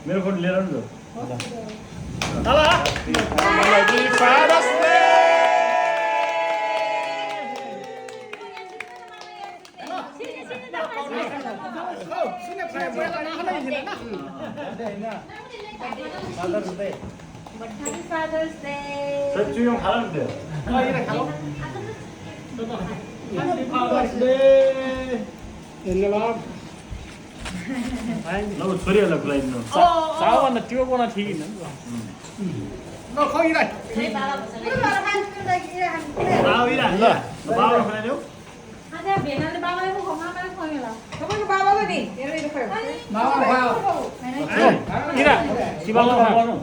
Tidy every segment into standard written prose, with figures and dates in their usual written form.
मेरो फोन लिएर नि Father's Day. yung halang din. Nó छोरी अलग लाइन नो सावा न त्यो कोना ठीक न nó khơi đây bao ý là bao nó phải đâu bao cái gì bao vào ý là chỉ bao nó bao nó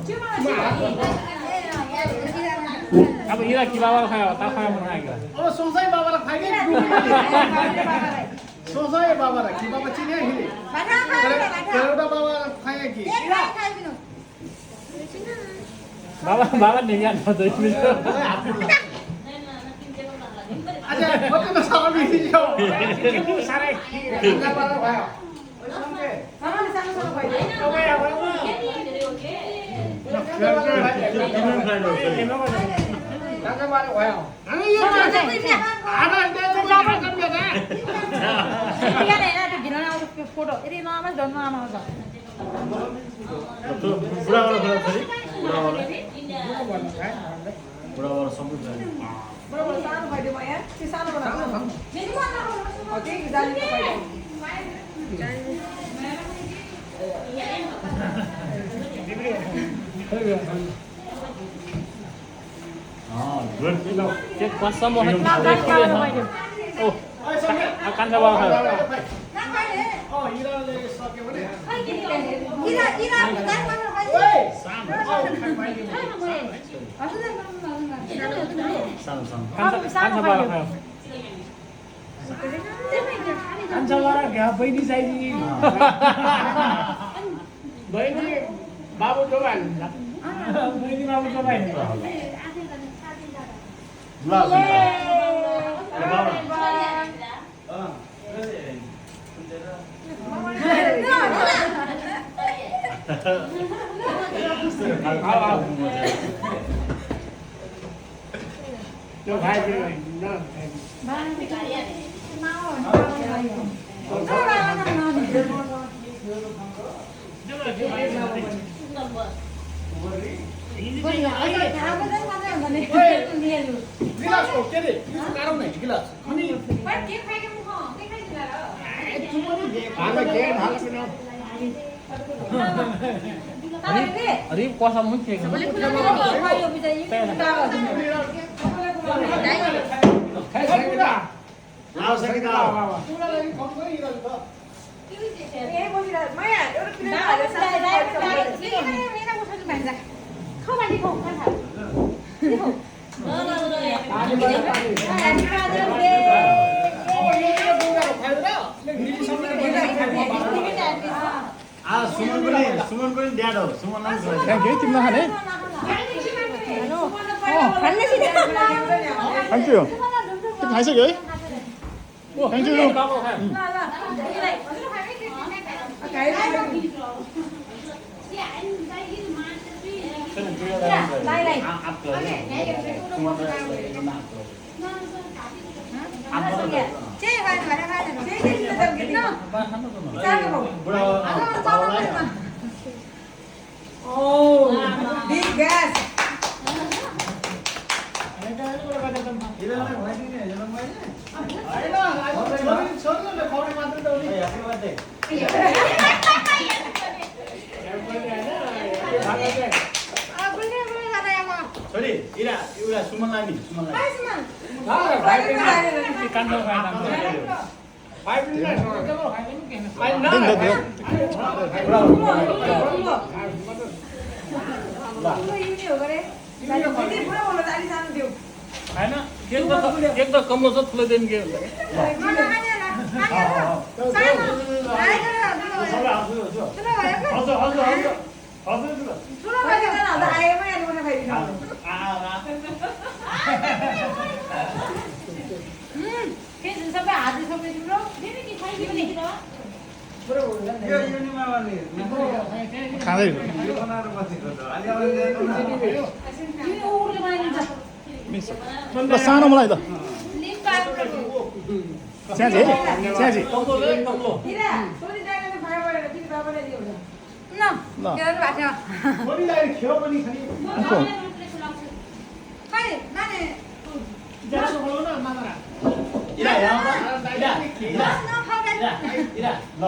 अब इरा की बाबा खायो ता खायो मन आएगा अब सोसाई बाबा ला खाइगे सोसाई बाबा ला की बाबा चिने हिले करोड़ा बाबा खाए की बाबा बाबा नहीं याद होता इसमें अच्छा होते में सारा भी जो सारे बाबा खायो Jangan baru wow. Ada dia jangan kan dia dah. Dia ni ada di mana ada foto. Ini nama don nama apa? तो बुरा वाला खड़ा करी बुरा वाला समझ जाए Berapa besar pada mana? Di sana mana? Di mana? Okey, di dalam tu pada. हाँ good cheque pass सब है ओ akan apa Oh, ira le sakit mana? Ira kan mana lagi? Sama. Oh, kan baik. sama kan apa Kan saudara gak bini saya ini. Bini babu coba. Bini babu coba ini. Cho hai cái này nó Gelas kok jadi? Sekarang nih gelas. Ini. Cuma ni. Ada game hal punya. अरे कौन सा मुझे लाओ सकता ये बोली ना माया और किधर आ रहा है Không ăn đi không ăn hả? Đi không? Suman पनि ड्याड हो सुमन थ्याङ्क यू तिमीलाई खाने थ्याङ्क यू तिमी खाइसक्यो है थ्याङ्क यू आप 제일 많이 말아가는 거. 제일 힘들던 게 너. 작은 거. बुढा Oh, big gas. छोरी इरा एउटा सुमन लामी होइन केक त कमलो छ ठुलो दिन के हुन्छ सबै हात सबै तिम्रो खाँदै ल सानो मलाई त च्याजी च्याजी इरा यहाँ इरा इरा इरा ल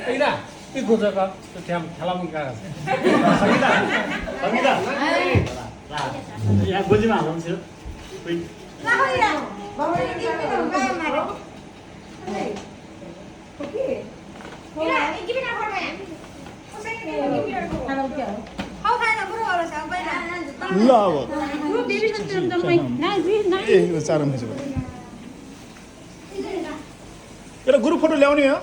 इरा के गोजका त्यो ठेलामा गएको सङ्गीता सङ्गीता यहाँ गोजीमा हाल्नु थियो ल अब ए चार मिस एउटा ग्रुप फोटो ल्याउने हो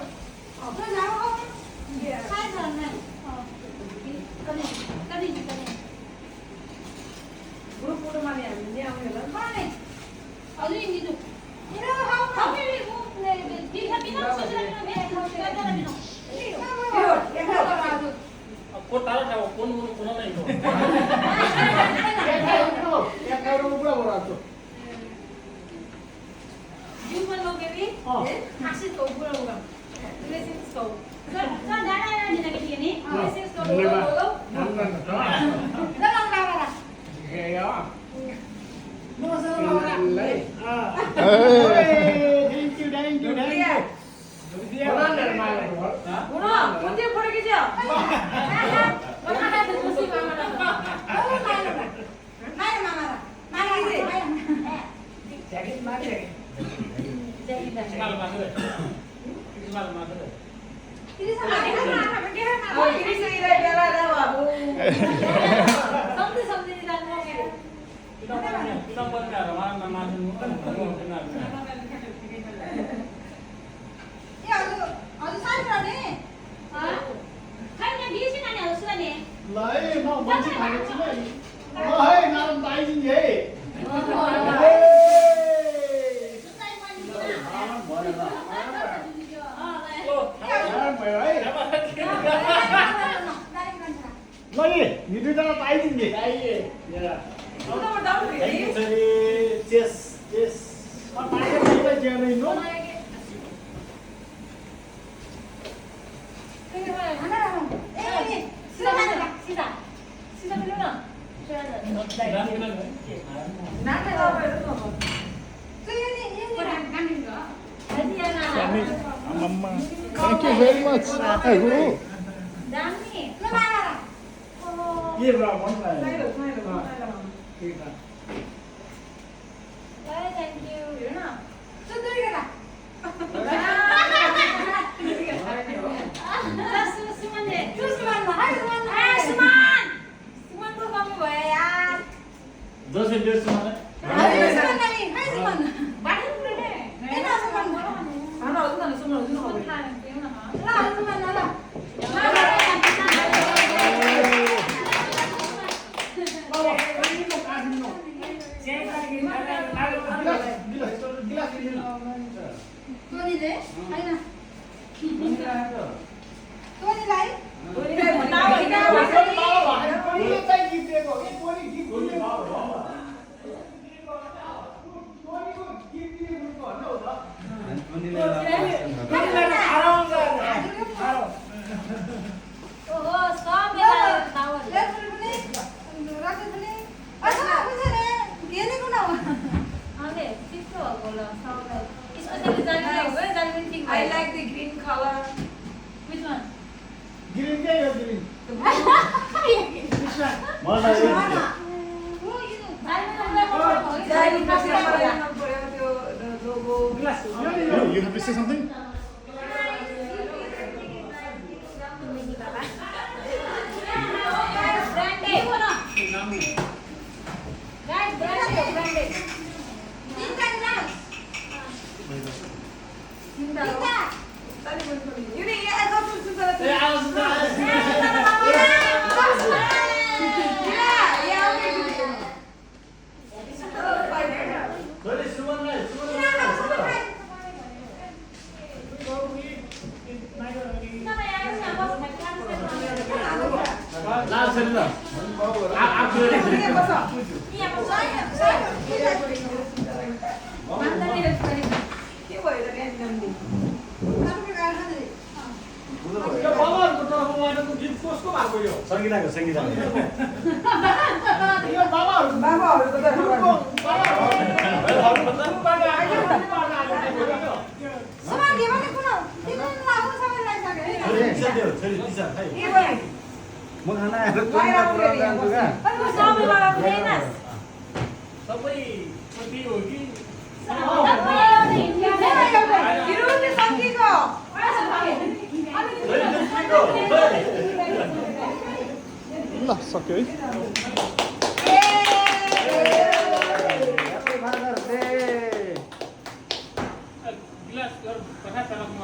Thank you very much. Hey, Guru. के ब्रा मन लाग्यो दोस्रो डेढ Tôi đi lấy. ओहो सब मेरा दावत आले चिसो भएको ल सबलाई स्पेशली जाली हो जाली पनि ठीक I like the green color. which one green के हो ग्रीन मलाई जाली पनि Dahil kasi parang ang pareho the logo. You have to say something? Yun eh, I thought it was the Sorry, सुमनलाई लाल छैन ल आफू के भयो त randomly? यो बाबाहरुको तर्फबाट गीत कसको भएको यो संगीताको यो बाबाहरुको बाबाहरुको तर्फबाट। छोरी दिशा खै के भयो? म खाना आएर कोइना पुरा जान्छु का सबै लगाएको छैन सबै कति हो कि विरोधले सकिएको। ल सक्यो है गिलास कथा चलाउनु